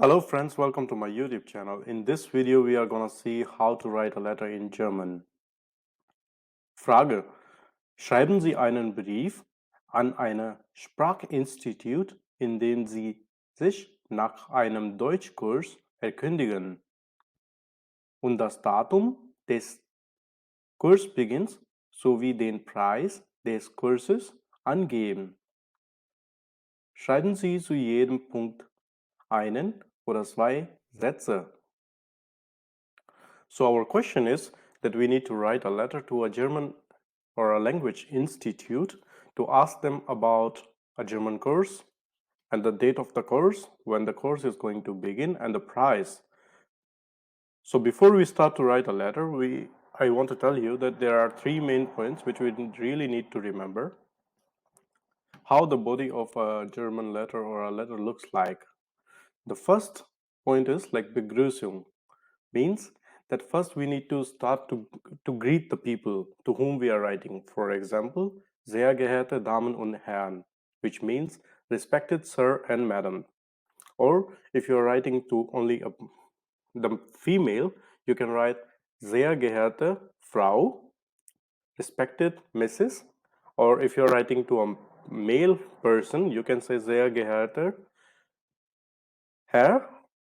Hello friends, welcome to my YouTube channel. In this video, we are gonna see how to write a letter in German. Frage: Schreiben Sie einen Brief an ein Sprachinstitut, in dem Sie sich nach einem Deutschkurs erkundigen und das Datum des Kursbeginns sowie den Preis des Kurses angeben. Schreiben Sie zu jedem Punkt einen oder zwei Sätze. So our question is that we need to write a letter to a German or a language institute to ask them about a German course and the date of the course, when the course is going to begin, and the price. So before we start to write a letter, I want to tell you that there are three main points which we really need to remember. How the body of a German letter or a letter looks like. The first point is like Begrüßung, means that first we need to start to greet the people to whom we are writing. For example, sehr geehrte Damen und Herren, which means respected sir and madam. Or if you are writing to only the female, you can write sehr geehrte Frau, respected Mrs. Or if you are writing to a male person, you can say sehr geehrter Herr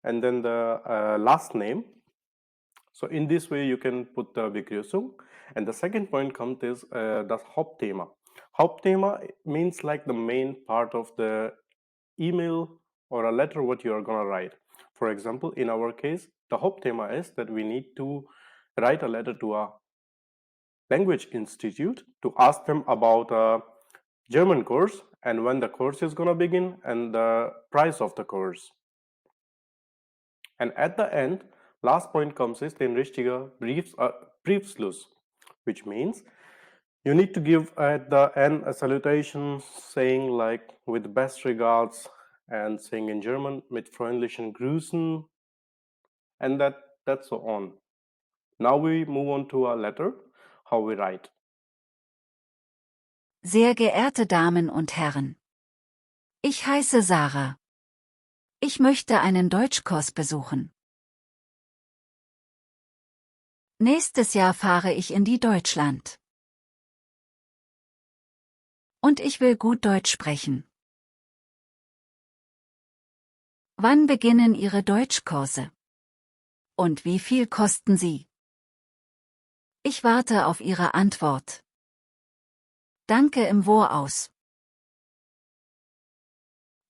and then the last name. So in this way you can put the Begrüßung. And the second point comes is das Hauptthema. Hauptthema means like the main part of the email or a letter what you are gonna write. For example, in our case, the Hauptthema is that we need to write a letter to a language institute to ask them about a German course and when the course is gonna begin and the price of the course. And at the end, last point comes is den richtiger Briefschluss, which means you need to give at the end a salutation saying like with best regards and saying in German mit freundlichen Grüßen and that's so on. Now we move on to our letter, how we write. Sehr geehrte Damen und Herren. Ich heiße Sarah. Ich möchte einen Deutschkurs besuchen. Nächstes Jahr fahre ich in die Deutschland. Und ich will gut Deutsch sprechen. Wann beginnen Ihre Deutschkurse? Und wie viel kosten sie? Ich warte auf Ihre Antwort. Danke im Voraus.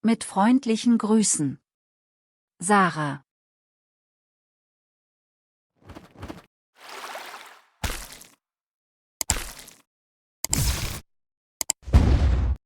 Mit freundlichen Grüßen. Sarah.